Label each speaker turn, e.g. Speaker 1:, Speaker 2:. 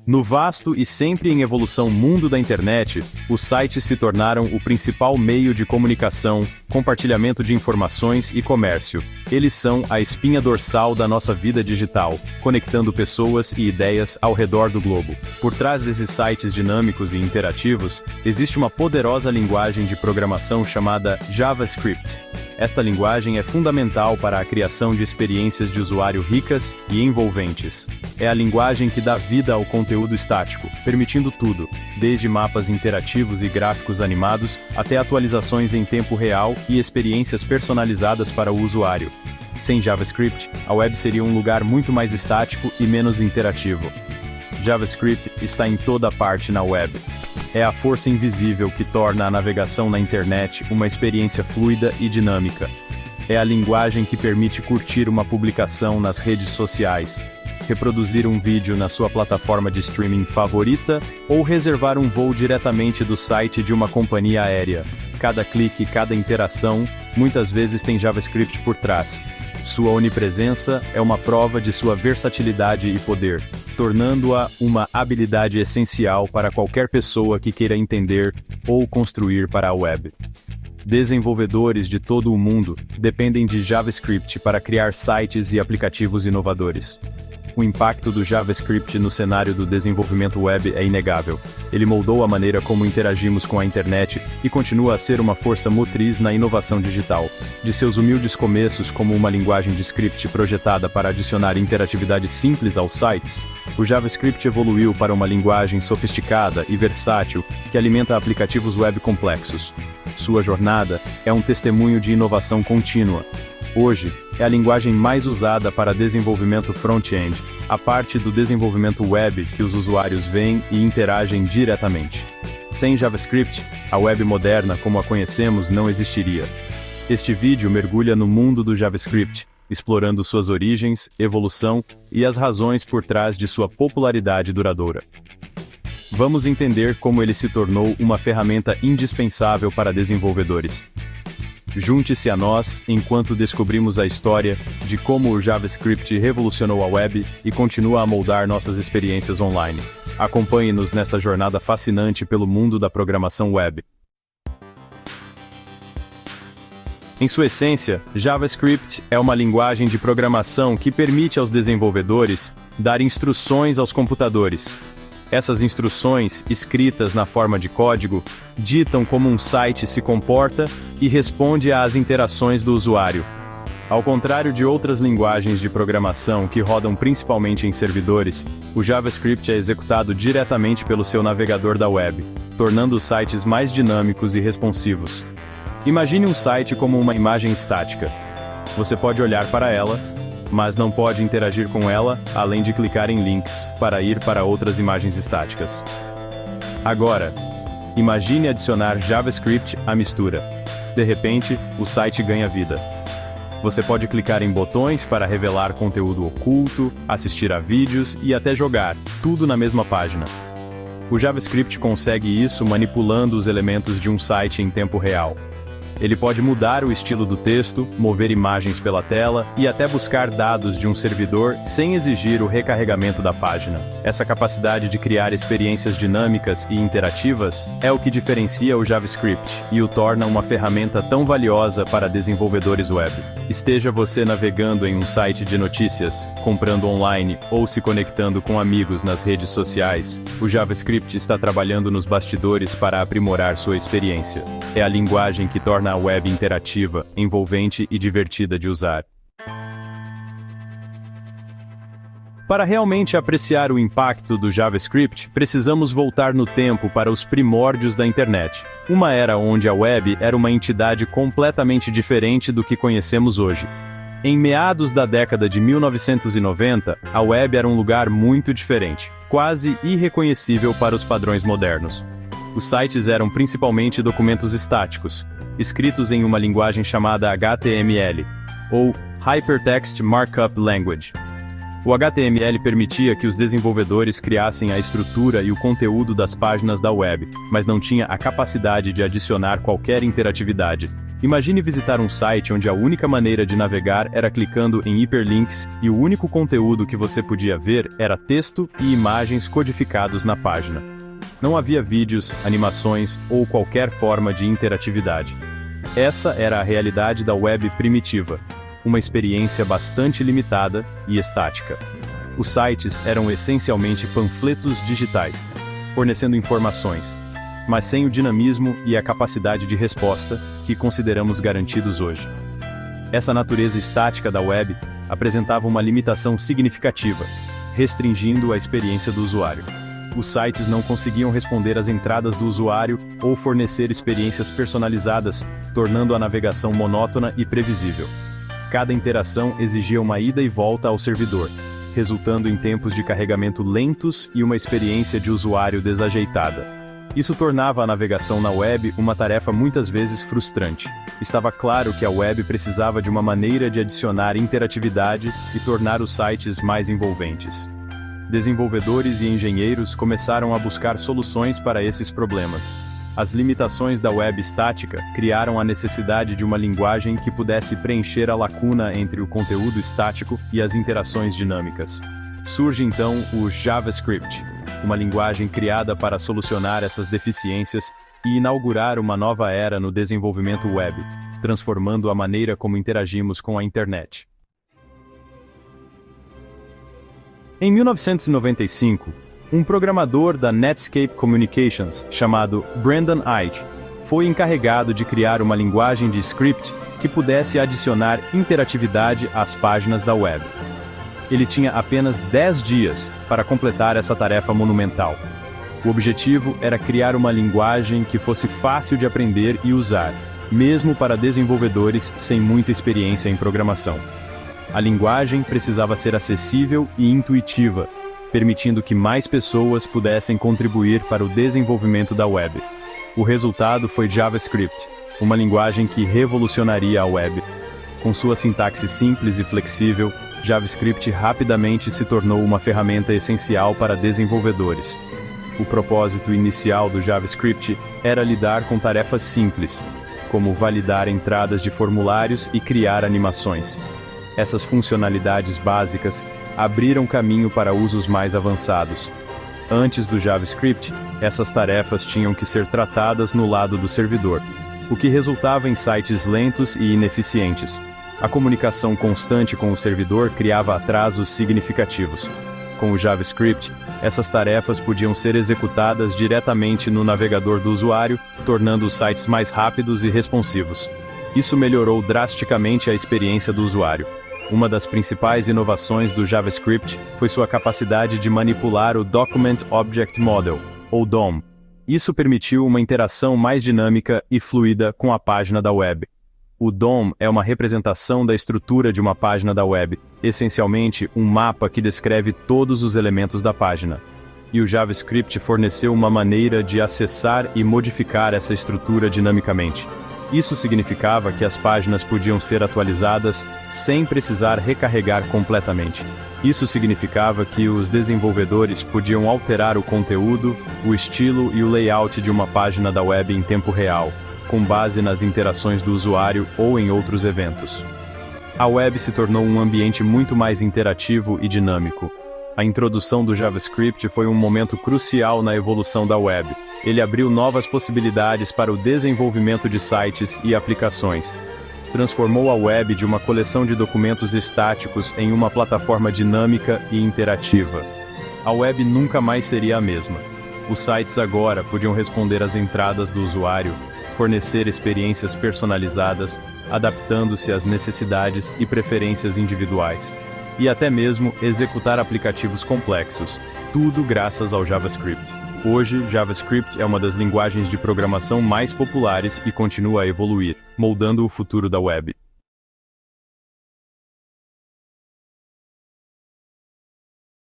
Speaker 1: No vasto e sempre em evolução mundo da internet, os sites se tornaram o principal meio de comunicação, compartilhamento de informações e comércio. Eles são a espinha dorsal da nossa vida digital, conectando pessoas e ideias ao redor do globo. Por trás desses sites dinâmicos e interativos, existe uma poderosa linguagem de programação chamada JavaScript. Esta linguagem é fundamental para a criação de experiências de usuário ricas e envolventes. É a linguagem que dá vida ao conteúdo estático, permitindo tudo, desde mapas interativos e gráficos animados, até atualizações em tempo real e experiências personalizadas para o usuário. Sem JavaScript, a web seria um lugar muito mais estático e menos interativo. JavaScript está em toda parte na web. É a força invisível que torna a navegação na internet uma experiência fluida e dinâmica. É a linguagem que permite curtir uma publicação nas redes sociais, reproduzir um vídeo na sua plataforma de streaming favorita ou reservar um voo diretamente do site de uma companhia aérea. Cada clique, cada interação, muitas vezes tem JavaScript por trás. Sua onipresença é uma prova de sua versatilidade e poder, tornando-a uma habilidade essencial para qualquer pessoa que queira entender ou construir para a web. Desenvolvedores de todo o mundo dependem de JavaScript para criar sites e aplicativos inovadores. O impacto do JavaScript no cenário do desenvolvimento web é inegável. Ele moldou a maneira como interagimos com a internet e continua a ser uma força motriz na inovação digital. De seus humildes começos como uma linguagem de script projetada para adicionar interatividade simples aos sites, o JavaScript evoluiu para uma linguagem sofisticada e versátil que alimenta aplicativos web complexos. Sua jornada é um testemunho de inovação contínua. Hoje, é a linguagem mais usada para desenvolvimento front-end, a parte do desenvolvimento web que os usuários veem e interagem diretamente. Sem JavaScript, a web moderna como a conhecemos não existiria. Este vídeo mergulha no mundo do JavaScript, explorando suas origens, evolução e as razões por trás de sua popularidade duradoura. Vamos entender como ele se tornou uma ferramenta indispensável para desenvolvedores. Junte-se a nós enquanto descobrimos a história de como o JavaScript revolucionou a web e continua a moldar nossas experiências online. Acompanhe-nos nesta jornada fascinante pelo mundo da programação web. Em sua essência, JavaScript é uma linguagem de programação que permite aos desenvolvedores dar instruções aos computadores. Essas instruções, escritas na forma de código, ditam como um site se comporta e responde às interações do usuário. Ao contrário de outras linguagens de programação que rodam principalmente em servidores, o JavaScript é executado diretamente pelo seu navegador da web, tornando os sites mais dinâmicos e responsivos. Imagine um site como uma imagem estática. Você pode olhar para ela, mas não pode interagir com ela, além de clicar em links para ir para outras imagens estáticas. Agora, imagine adicionar JavaScript à mistura. De repente, o site ganha vida. Você pode clicar em botões para revelar conteúdo oculto, assistir a vídeos e até jogar, tudo na mesma página. O JavaScript consegue isso manipulando os elementos de um site em tempo real. Ele pode mudar o estilo do texto, mover imagens pela tela e até buscar dados de um servidor sem exigir o recarregamento da página. Essa capacidade de criar experiências dinâmicas e interativas é o que diferencia o JavaScript e o torna uma ferramenta tão valiosa para desenvolvedores web. Esteja você navegando em um site de notícias, comprando online ou se conectando com amigos nas redes sociais, o JavaScript está trabalhando nos bastidores para aprimorar sua experiência. É a linguagem que torna a web interativa, envolvente e divertida de usar. Para realmente apreciar o impacto do JavaScript, precisamos voltar no tempo para os primórdios da internet. Uma era onde a web era uma entidade completamente diferente do que conhecemos hoje. Em meados da década de 1990, a web era um lugar muito diferente, quase irreconhecível para os padrões modernos. Os sites eram principalmente documentos estáticos, escritos em uma linguagem chamada HTML, ou Hypertext Markup Language. O HTML permitia que os desenvolvedores criassem a estrutura e o conteúdo das páginas da web, mas não tinha a capacidade de adicionar qualquer interatividade. Imagine visitar um site onde a única maneira de navegar era clicando em hiperlinks e o único conteúdo que você podia ver era texto e imagens codificados na página. Não havia vídeos, animações ou qualquer forma de interatividade. Essa era a realidade da web primitiva, uma experiência bastante limitada e estática. Os sites eram essencialmente panfletos digitais, fornecendo informações, mas sem o dinamismo e a capacidade de resposta que consideramos garantidos hoje. Essa natureza estática da web apresentava uma limitação significativa, restringindo a experiência do usuário. Os sites não conseguiam responder às entradas do usuário ou fornecer experiências personalizadas, tornando a navegação monótona e previsível. Cada interação exigia uma ida e volta ao servidor, resultando em tempos de carregamento lentos e uma experiência de usuário desajeitada. Isso tornava a navegação na web uma tarefa muitas vezes frustrante. Estava claro que a web precisava de uma maneira de adicionar interatividade e tornar os sites mais envolventes. Desenvolvedores e engenheiros começaram a buscar soluções para esses problemas. As limitações da web estática criaram a necessidade de uma linguagem que pudesse preencher a lacuna entre o conteúdo estático e as interações dinâmicas. Surge então o JavaScript, uma linguagem criada para solucionar essas deficiências e inaugurar uma nova era no desenvolvimento web, transformando a maneira como interagimos com a internet. Em 1995, um programador da Netscape Communications, chamado Brendan Eich, foi encarregado de criar uma linguagem de script que pudesse adicionar interatividade às páginas da web. Ele tinha apenas 10 dias para completar essa tarefa monumental. O objetivo era criar uma linguagem que fosse fácil de aprender e usar, mesmo para desenvolvedores sem muita experiência em programação. A linguagem precisava ser acessível e intuitiva, permitindo que mais pessoas pudessem contribuir para o desenvolvimento da web. O resultado foi JavaScript, uma linguagem que revolucionaria a web. Com sua sintaxe simples e flexível, JavaScript rapidamente se tornou uma ferramenta essencial para desenvolvedores. O propósito inicial do JavaScript era lidar com tarefas simples, como validar entradas de formulários e criar animações. Essas funcionalidades básicas abriram caminho para usos mais avançados. Antes do JavaScript, essas tarefas tinham que ser tratadas no lado do servidor, o que resultava em sites lentos e ineficientes. A comunicação constante com o servidor criava atrasos significativos. Com o JavaScript, essas tarefas podiam ser executadas diretamente no navegador do usuário, tornando os sites mais rápidos e responsivos. Isso melhorou drasticamente a experiência do usuário. Uma das principais inovações do JavaScript foi sua capacidade de manipular o Document Object Model, ou DOM. Isso permitiu uma interação mais dinâmica e fluida com a página da web. O DOM é uma representação da estrutura de uma página da web, essencialmente um mapa que descreve todos os elementos da página. E o JavaScript forneceu uma maneira de acessar e modificar essa estrutura dinamicamente. Isso significava que as páginas podiam ser atualizadas sem precisar recarregar completamente. Isso significava que os desenvolvedores podiam alterar o conteúdo, o estilo e o layout de uma página da web em tempo real, com base nas interações do usuário ou em outros eventos. A web se tornou um ambiente muito mais interativo e dinâmico. A introdução do JavaScript foi um momento crucial na evolução da web. Ele abriu novas possibilidades para o desenvolvimento de sites e aplicações. Transformou a web de uma coleção de documentos estáticos em uma plataforma dinâmica e interativa. A web nunca mais seria a mesma. Os sites agora podiam responder às entradas do usuário, fornecer experiências personalizadas, adaptando-se às necessidades e preferências individuais, e até mesmo executar aplicativos complexos, tudo graças ao JavaScript. Hoje, JavaScript é uma das linguagens de programação mais populares e continua a evoluir, moldando o futuro da web.